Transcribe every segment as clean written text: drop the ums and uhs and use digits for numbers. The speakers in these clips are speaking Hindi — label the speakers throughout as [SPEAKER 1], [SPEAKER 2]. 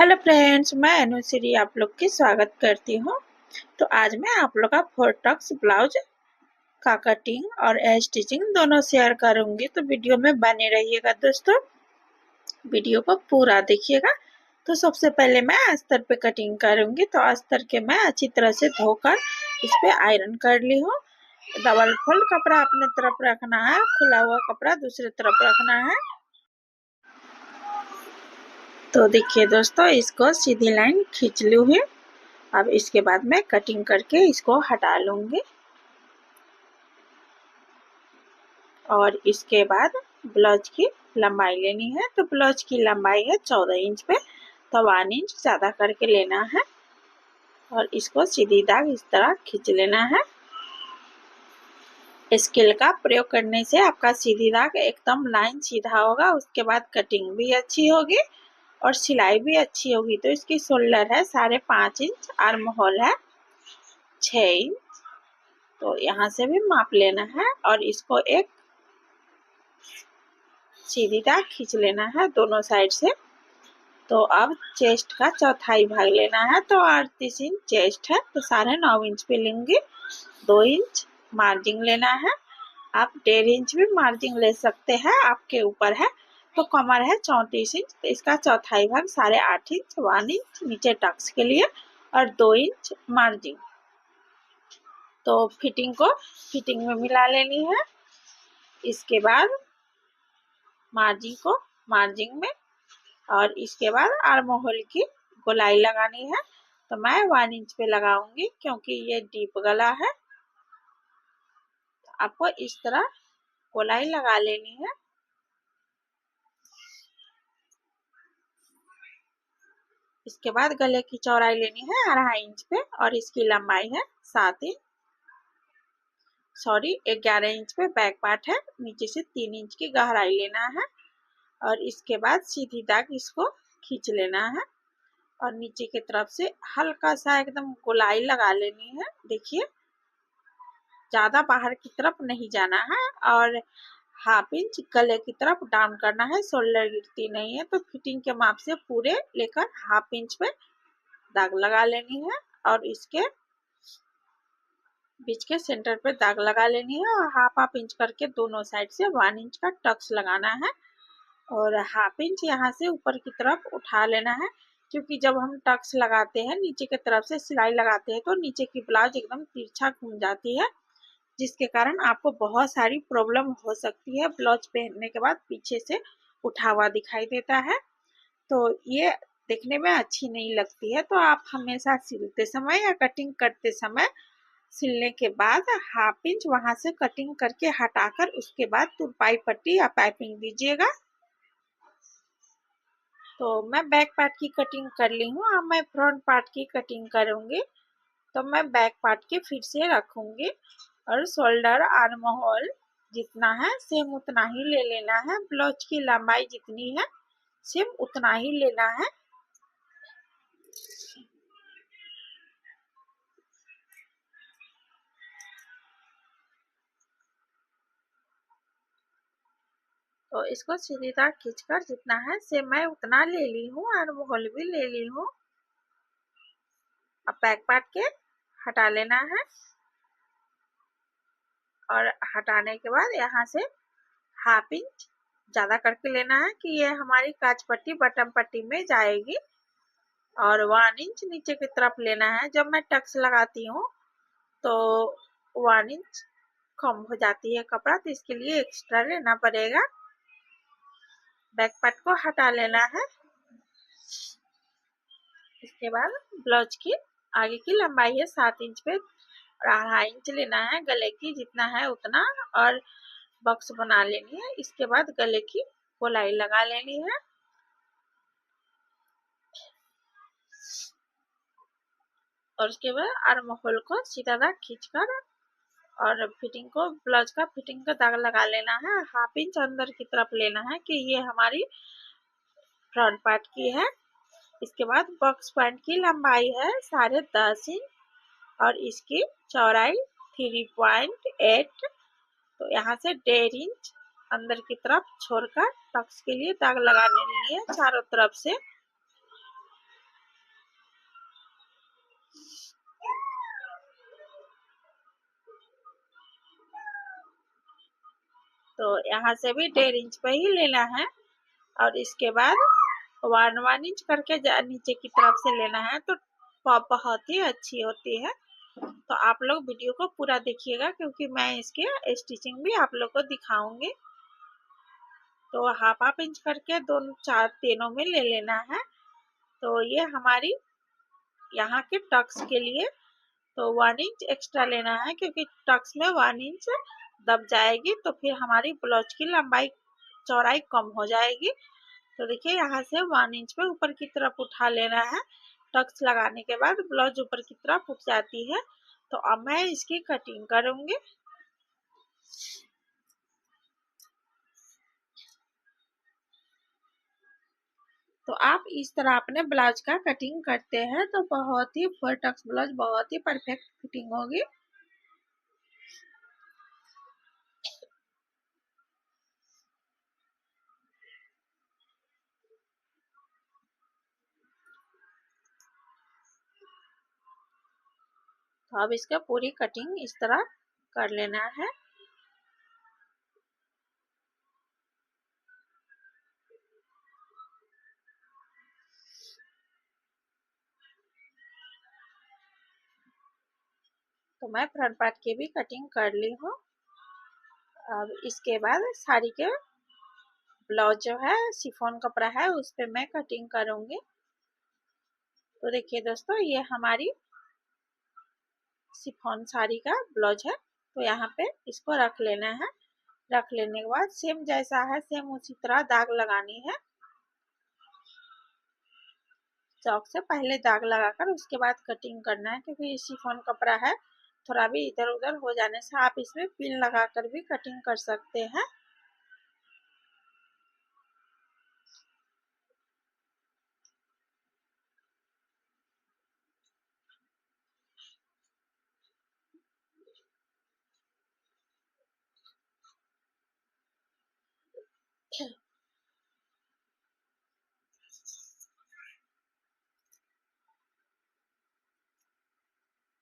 [SPEAKER 1] हेलो फ्रेंड्स, मैं अनुश्री आप लोग की स्वागत करती हूँ। तो आज मैं आप लोग का 4 टक्स ब्लाउज का कटिंग और स्टिचिंग दोनों शेयर करूंगी। तो वीडियो में बने रहिएगा दोस्तों, वीडियो को पूरा देखिएगा। तो सबसे पहले मैं अस्तर पे कटिंग करूंगी। तो अस्तर के मैं अच्छी तरह से धोकर इस पे आयरन कर ली हूँ। डबल फोल्ड कपड़ा अपने तरफ रखना है, खुला हुआ कपड़ा दूसरी तरफ रखना है। तो देखिए दोस्तों, इसको सीधी लाइन खींच ली हुई। अब इसके बाद मैं कटिंग करके इसको हटा लूंगी। और इसके बाद ब्लाउज की लंबाई लेनी है। तो ब्लाउज की लंबाई है 14 इंच पे, तो 1 इंच ज़्यादा करके लेना है और इसको सीधी दाग इस तरह खींच लेना है। स्केल का प्रयोग करने से आपका सीधी दाग एकदम लाइन सीधा होगा, उसके बाद कटिंग भी अच्छी होगी और सिलाई भी अच्छी होगी। तो इसकी शोल्डर है 5.5 इंच, आर्म होल है 6 इंच। तो यहाँ से भी माप लेना है और इसको एक सीधी दाग खींच लेना है दोनों साइड से। तो अब चेस्ट का चौथाई भाग लेना है। तो 38 इंच चेस्ट है, तो 9.5 इंच पे लेंगे। 2 इंच मार्जिन लेना है। आप 1.5 इंच भी मार्जिन ले सकते हैं, आपके ऊपर है। तो कमर है 34 इंच, तो इसका चौथाई भाग 8.5 इंच, 1 इंच नीचे टक्स के लिए और 2 इंच मार्जिन। तो फिटिंग में मिला लेनी है। इसके बाद मार्जिन में और इसके बाद आर्म होल की गोलाई लगानी है। तो मैं 1 इंच पे लगाऊंगी क्योंकि ये डीप गला है। आपको इस तरह गोलाई लगा लेनी है। इसके बाद गले की चौड़ाई लेनी है 2.5 इंच पे और इसकी लंबाई है 11 इंच पे बैक पार्ट है। नीचे से 3 इंच की गहराई लेना है और इसके बाद सीधी दाग इसको खींच लेना है और नीचे की तरफ से हल्का सा एकदम गोलाई लगा लेनी है। देखिए, ज्यादा बाहर की तरफ नहीं जाना है और 1/2 इंच गले की तरफ डाउन करना है। शोल्डर गिरती नहीं है, तो फिटिंग के माप से पूरे लेकर 1/2 इंच पे दाग लगा लेनी है और इसके बीच के सेंटर पे दाग लगा लेनी है और 1/2 इंच करके दोनों साइड से 1 इंच का टक्स लगाना है और 1/2 इंच यहाँ से ऊपर की तरफ उठा लेना है। क्योंकि जब हम टक्स लगाते हैं, नीचे की तरफ से सिलाई लगाते हैं, तो नीचे की ब्लाउज एकदम तिरछा घूम जाती है, जिसके कारण आपको बहुत सारी प्रॉब्लम हो सकती है। ब्लाउज पहनने के बाद पीछे से उठा हुआ दिखाई देता है, तो ये देखने में अच्छी नहीं लगती है। तो आप हमेशा सिलते समय या कटिंग करते समय सिलने के बाद 1/2 इंच वहां से कटिंग करके हटाकर उसके बाद तुरपाई पट्टी या पाइपिंग दीजिएगा। तो मैं बैक पार्ट की कटिंग कर ली हूँ, अब मैं फ्रंट पार्ट की कटिंग करूंगी। तो मैं बैक पार्ट के फिर से रखूंगी और शोल्डर आर्म होल जितना है सेम उतना ही ले लेना है। ब्लाउज की लंबाई जितनी है सेम उतना ही लेना है। तो इसको सीधी दाग खींचकर जितना है सेम मैं उतना ले ली हूँ, आर्म होल भी ले ली हूँ। अब बैक पार्ट के हटा लेना है और हटाने के बाद यहाँ से 1/2 इंच ज्यादा करके लेना है कि ये हमारी काज पट्टी बटन पट्टी में जाएगी और 1 इंच नीचे की तरफ लेना है। जब मैं टक्स लगाती हूँ तो 1 इंच कम हो जाती है कपड़ा, तो इसके लिए एक्स्ट्रा लेना पड़ेगा। बैक पार्ट को हटा लेना है। इसके बाद ब्लाउज की आगे की लंबाई है 7 इंच पे और 2.5 इंच लेना है गले की जितना है उतना और बॉक्स बना लेनी है। इसके बाद गले की गोलाई लगा लेनी है और उसके बाद आर्म होल को सीधा दाग खींचकर और फिटिंग को ब्लाउज का फिटिंग का दाग लगा लेना है। 1/2 इंच अंदर की तरफ लेना है कि ये हमारी फ्रंट पार्ट की है। इसके बाद बॉक्स पॉइंट की लंबाई है 10.5 इंच और इसकी चौड़ाई 3.8। तो यहाँ से 1.5 इंच अंदर की तरफ छोड़कर टक्स के लिए दाग लगाने लिए चारों तरफ से। तो यहाँ से भी 1.5 इंच पे ही लेना है और इसके बाद 1 इंच करके नीचे की तरफ से लेना है। तो पॉप बहुत ही अच्छी होती है। तो आप लोग वीडियो को पूरा देखिएगा क्योंकि मैं इसके स्टिचिंग भी आप लोग को दिखाऊंगी। तो हाफ इंच करके दोनों चार तीनों में ले लेना है। तो ये हमारी यहाँ के टक्स के लिए तो 1 इंच एक्स्ट्रा लेना है क्योंकि टक्स में 1 इंच दब जाएगी तो फिर हमारी ब्लाउज की लंबाई चौड़ाई कम हो जाएगी। तो देखिए यहाँ से 1 इंच पे ऊपर की तरफ उठा लेना है। टक्स लगाने के बाद ब्लाउज ऊपर की तरफ उठ जाती है। तो अब मैं इसकी कटिंग करूंगी। तो आप इस तरह अपने ब्लाउज का कटिंग करते हैं तो बहुत ही फुल टक्स ब्लाउज बहुत ही परफेक्ट फिटिंग होगी। तो अब इसका पूरी कटिंग इस तरह कर लेना है। तो मैं फ्रंट पार्ट की भी कटिंग कर ली हूँ। अब इसके बाद साड़ी के ब्लाउज जो है शिफॉन कपड़ा है उस पे मैं कटिंग करूंगी। तो देखिए दोस्तों ये हमारी शिफॉन साड़ी का ब्लाउज है। तो यहाँ पे इसको रख लेना है। रख लेने के बाद सेम जैसा है सेम उसी तरह दाग लगानी है। चौक से पहले दाग लगाकर उसके बाद कटिंग करना है क्योंकि ये शिफॉन कपड़ा है। थोड़ा भी इधर उधर हो जाने से आप इसमें पिन लगाकर भी कटिंग कर सकते हैं।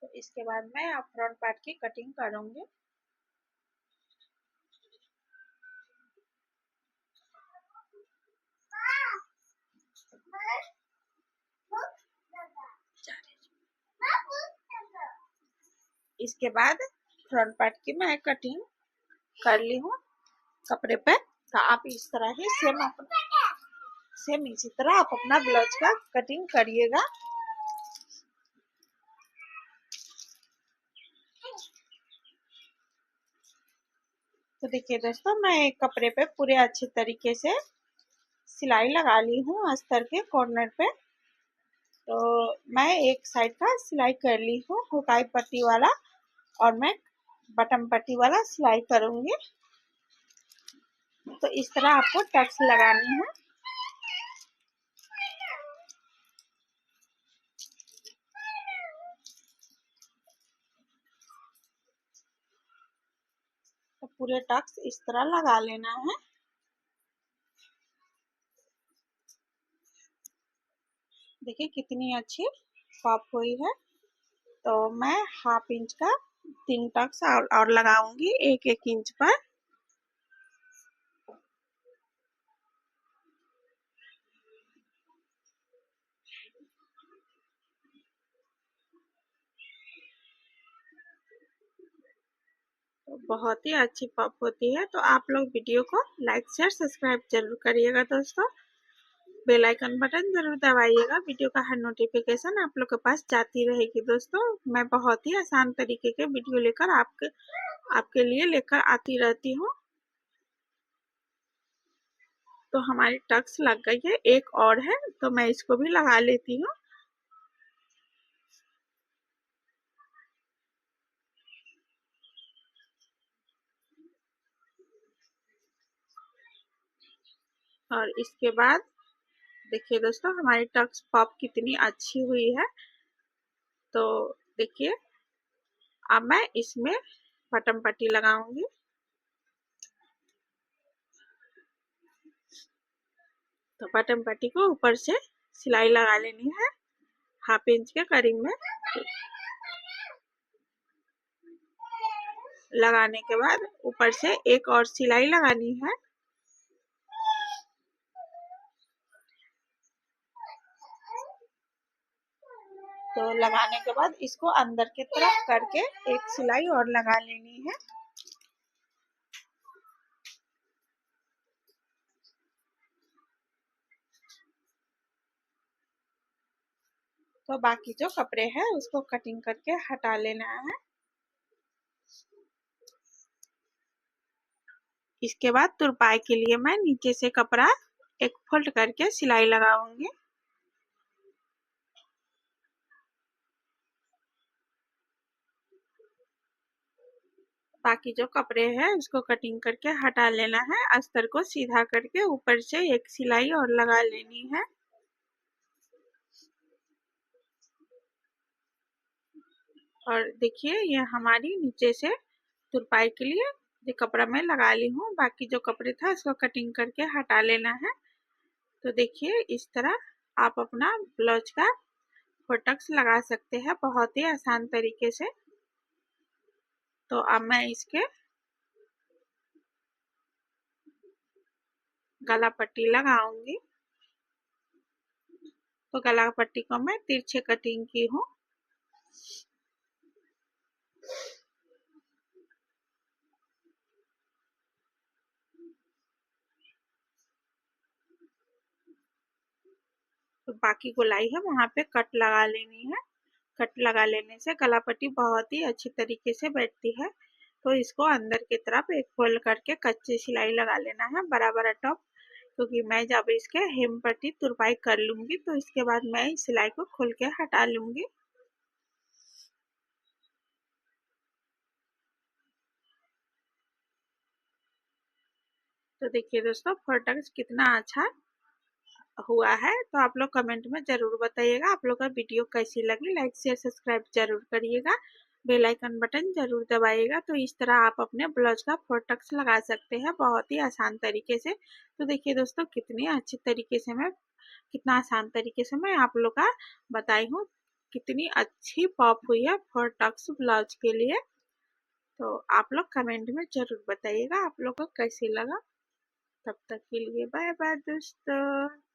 [SPEAKER 1] तो इसके बाद मैं अब फ्रंट पार्ट की कटिंग करूंगी। इसके बाद फ्रंट पार्ट की मैं कटिंग कर ली हूँ कपड़े पे। तो आप इस तरह ही सेम इसी तरह आप अपना ब्लाउज का कटिंग करिएगा। तो देखिए दोस्तों मैं कपड़े पे पूरे अच्छे तरीके से सिलाई लगा ली हूँ अस्तर के कॉर्नर पे। तो मैं एक साइड का सिलाई कर ली हूँ हुकाई पट्टी वाला और मैं बटन पट्टी वाला सिलाई करूंगी। तो इस तरह आपको टक्स लगानी है। तो पूरे टक्स इस तरह लगा लेना है। देखिए कितनी अच्छी पॉप हुई है। तो मैं हाफ इंच का 3 टक्स और लगाऊंगी 1-1 इंच पर। तो बहुत ही अच्छी पॉप होती है। तो आप लोग वीडियो को लाइक शेयर सब्सक्राइब जरूर करिएगा दोस्तों। बेल आइकन बटन जरूर दबाइएगा। वीडियो का हर नोटिफिकेशन आप लोग के पास जाती रहेगी दोस्तों। मैं बहुत ही आसान तरीके के वीडियो लेकर आपके लिए लेकर आती रहती हूँ। तो हमारी टक्स लग गई है। एक और है तो मैं इसको भी लगा लेती हूँ। और इसके बाद देखिए दोस्तों हमारी टक्स पॉप कितनी अच्छी हुई है। तो देखिए अब मैं इसमें बटन पट्टी लगाऊंगी। तो बटन पट्टी को ऊपर से सिलाई लगा लेनी है हाफ इंच के करीब में। लगाने के बाद ऊपर से एक और सिलाई लगानी है। तो लगाने के बाद इसको अंदर की तरफ करके एक सिलाई और लगा लेनी है। तो बाकी जो कपड़े हैं उसको कटिंग करके हटा लेना है। इसके बाद तुरपाई के लिए मैं नीचे से कपड़ा एक फोल्ड करके सिलाई लगाऊंगी। बाकी जो कपड़े हैं उसको कटिंग करके हटा लेना है। अस्तर को सीधा करके ऊपर से एक सिलाई और लगा लेनी है। और देखिए ये हमारी नीचे से तुरपाई के लिए ये कपड़ा मैं लगा ली हूँ। बाकी जो कपड़े था उसको कटिंग करके हटा लेना है। तो देखिए इस तरह आप अपना ब्लाउज का फोटक्स लगा सकते हैं बहुत ही आसान तरीके से। तो अब मैं इसके गला पट्टी लगाऊंगी। तो गला पट्टी को मैं तिरछे कटिंग की हूँ। तो बाकी गोलाई है वहां पे कट लगा लेनी है। कट लगा लेने से गला पट्टी बहुत ही अच्छी तरीके से बैठती है। तो इसको अंदर की तरफ एक फोल्ड करके कच्ची सिलाई लगा लेना है बराबर टॉप, क्योंकि मैं जब इसके हेम पट्टी तुरपाई कर लूंगी तो इसके बाद मैं इस सिलाई को खोल के हटा लूंगी। तो देखिए दोस्तों फोटक्स कितना अच्छा हुआ है। तो आप लोग कमेंट में जरूर बताइएगा आप लोग का वीडियो कैसी लगी। लाइक शेयर सब्सक्राइब जरूर करिएगा। बेल आइकन बटन जरूर दबाइएगा। तो इस तरह आप अपने ब्लाउज का फोटक्स लगा सकते हैं बहुत ही आसान तरीके से। तो देखिए दोस्तों कितनी अच्छी तरीके से मैं कितना आसान तरीके से मैं आप लोग का बताई हूँ। कितनी अच्छी पॉप हुई है फोटक्स ब्लाउज के लिए। तो आप लोग कमेंट में जरूर बताइएगा आप लोग को कैसी लगा। तब तक के लिए बाय बाय दोस्तों।